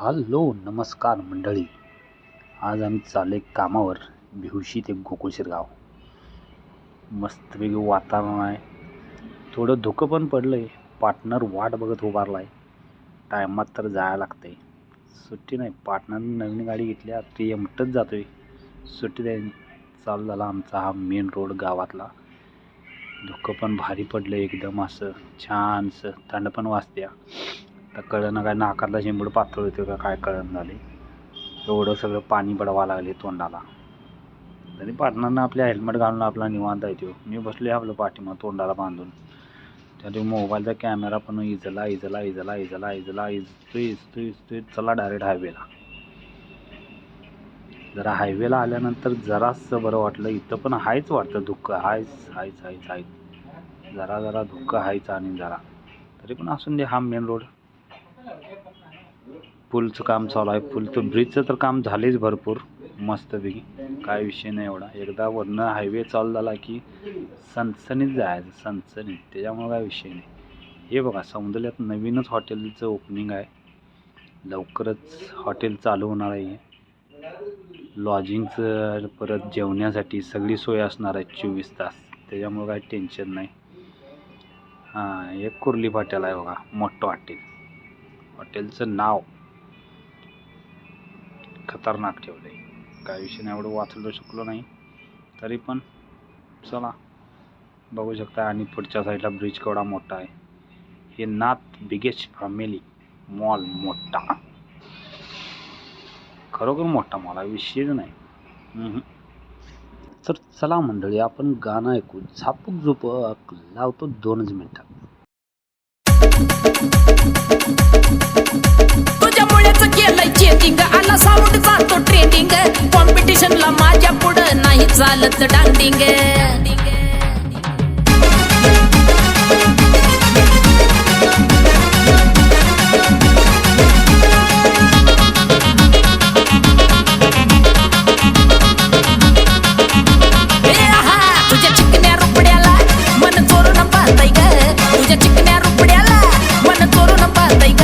Hello नमस्कार मंडळी. आज आम्ही चालले कामावर भिवशी ते गोकुळशिर गाव. मस्तपैकी वातावरण आहे, थोडं धुकं पण पडलं आहे. पार्टनर वाट बघत उभारला आहे. टायमात तर जायला लागतंय, सुट्टी नाही. पार्टनरने नवीन गाडी घेतली, ते एमटच जातो आहे. सुट्टी द्यायला चालू झाला आमचा हा मेन रोड गावातला. धुकं पण भारी पडलं एकदम, असं छानसं थंड पण वाजत्या. तर कळलं काय नाकातला शेंबूड पातळ होते का काय कळण झाले. एवढं सगळं पाणी पडवा लागले तोंडाला. तरी पार्टनरनं आपल्या हेल्मेट घालून आपला निवांत येतो. मी बसले आपलं पाठीमा तोंडाला बांधून. त्यात मोबाईलचा कॅमेरा पण इजतोय. चला डायरेक्ट हायवेला. जरा हायवेला आल्यानंतर जरासं बरं वाटलं. इथं पण हायच वाटतं धुकं, हायच. जरा धुकं हायच आणि जरा तरी पण असून दे. हा मेन रोड, पूलचं काम चालू आहे. पूलचं ब्रिजचं तर काम झालेच भरपूर मस्तपैकी, काय विषय नाही एवढा. एकदा वरनं हायवे चालू झाला की सनसनीत जायचं, सनसनीत. त्याच्यामुळे काय विषय नाही. हे बघा सौंदर्यात नवीनच हॉटेलचं ओपनिंग आहे. लवकरच हॉटेल चालू होणार आहे. लॉजिंगचं परत जेवण्यासाठी सगळी सोय असणार आहे 24 तास. त्याच्यामुळे काय टेन्शन नाही. हां, एक कुर्ली फाट्याला आहे बघा मोठं हॉटेल. हॉटेलचं नाव खतरनाक ठेवलं आहे. काय विषय नाही, एवढं वाचलं शकलो नाही तरी पण चला बघू शकता. आणि पुढच्या साईडला ब्रिज केवढा मोठा आहे. हे नाथ बिगेस्ट फॅमिली मॉल, मोठा, खरोखर मोठा मॉल आहे, विषय नाही. तर चला मंडळी, आपण गाणं ऐकू. झापूक झुपक लावतो 2च मिनिटात. तुझ्यामुळेच केलंय चेंजिंग, आला साऊंड जातो ट्रेंडिंग. कॉम्पिटिशनला माझ्या पुढं नाही चालत डांडिंग. तुझ्या चिकन्या रुपड्याला मन चोरून पाहताय ग. तुझ्या चिकन्या रुपड्याला मन चोरून पाहताय ग.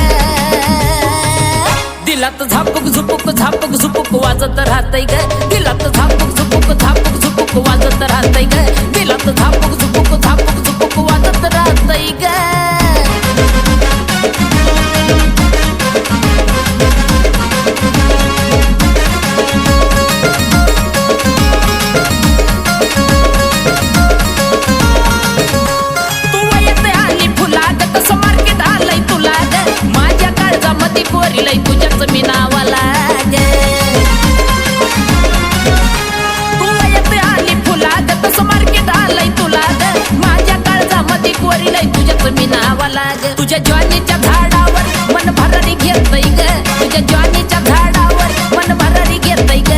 दिलात झापूक झुपूक वाजत राहतय ग. दिलात झापूक झुपूक वाजत राहतय ग. दिलात झापूक झुपूक वाजत राहतय ग. कोरीलय तुझ्याच मी नावाला ग. तुला येते आली फुलाग, तसं मार्केट आलंय तुला ग. माझ्या काळजामध्ये कोरीलय तुझ्याच मी नावाला ग. तुझ्या ज्वानीच्या झाडावर मन भरारी घेतय ग. तुझ्या ज्वानीच्या झाडावर मन भरारी घेतय ग.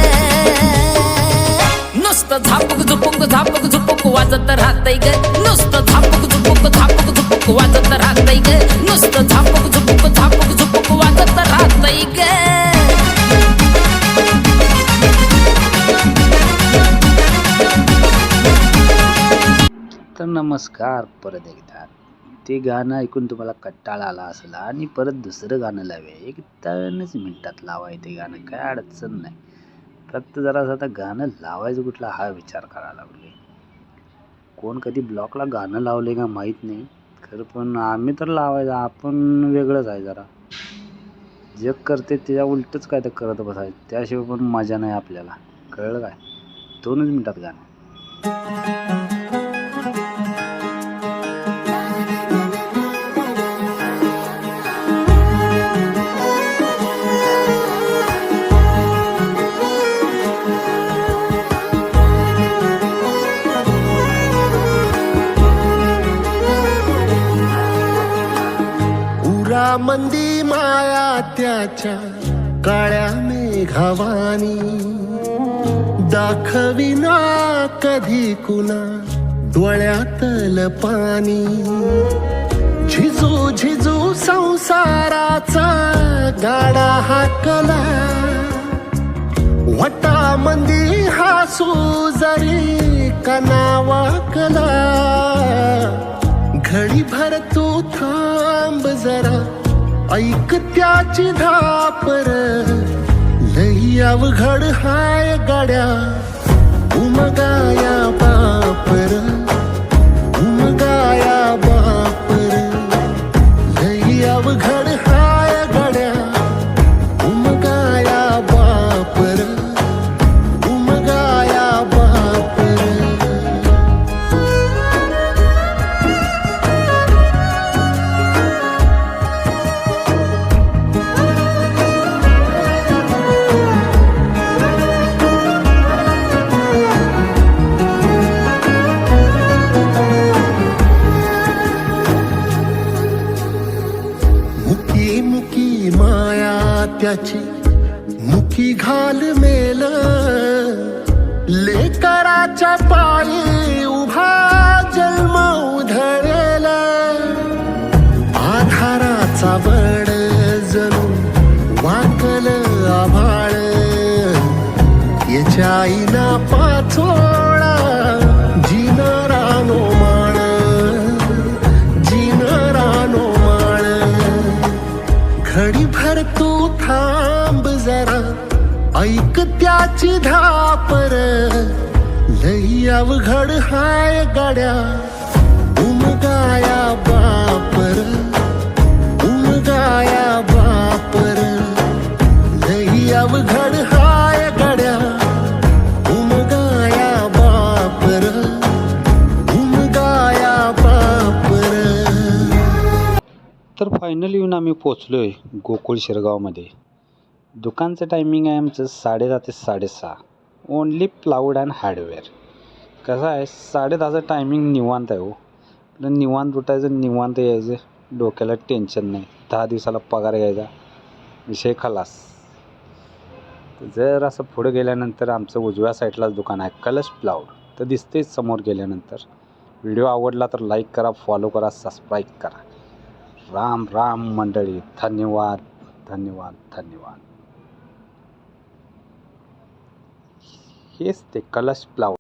नुसतं झापूक झुपूक वाजत राहतय ग. नुसतं झापूक झुपूक वाजत राहतय ग. नुसतं झापूक झुपूक वाजत राहतय ग. तर नमस्कार परत एकदा. ते गाणं ऐकून तुम्हाला कंटाळा आला असेल आणि परत दुसरं गाणं लावूया. 1-3 मिनिटात लावाय ते गाणं, काय अडचण नाही. फक्त जरा आता गाणं लावायचं कुठला हा विचार करायला लागले. कोण कधी ब्लॉकला गाणं लावले का माहीत नाही, खरं पण आम्ही तर लावायचं. आपण वेगळंच आहे जरा. जग करते त्याच्या उलटच काय तर करत बसायचं, त्याशिवाय पण मजा नाही आपल्याला. कळलं काय? 2च मिनिटात गाणं. मंदी माया त्याच्या काळ्या मेघावानी, दाखविना कधी कुणा डोळ्यातल पाणी. झिजू संसाराचा गाडा हाकला, वटा मंदी हासू जरी कनावाकला. घडी भर तू थांब जरा, ऐक त्याची धापर लई अवघड हाय गाड्या उमगाया बापर उमगाया बापर लई अवघड हाय गाड्या उमगाया बापर उमगाया बापर मुकी मुकी माया त्याची मुकी घाल मेल लेकराच्या पायी उभा जन्म उधळेल आधाराचा बड जणू वाकल आभाळ याच्या आईना पाचोळा जिनरानो माळ जिनरानो माळ घडी भर तू थांब जरा ऐक त्याची धापर लई अवघड हाय गाड्या उमगाया बापर उमगाया बापर लई अवघड हाय गाड्या उमगाया बापर उमगाया बापर तर फायनली येऊन आम्ही पोचलो आहे गोकुळ शिरगावमध्ये. दुकानचं टायमिंग आहे आमचं 10:30 ते 6:30. Only plywood and hardware. कसं आहे 10:30चं टायमिंग निवांत आहे हो. आपलं निवांत उठायचं निवांत यायचं, डोक्याला टेन्शन नाही. 10 दिवसाला पगार यायचा, विषय खलास. जर असं पुढं गेल्यानंतर आमचं उजव्या साईडलाच दुकान आहे कलश प्लाऊड, तर दिसतेच समोर गेल्यानंतर. व्हिडिओ आवडला तर लाईक करा, फॉलो करा, सबस्क्राईब करा. राम राम मंडळी. धन्यवाद धन्यवाद धन्यवाद. हेच ते कलश प्लाऊड.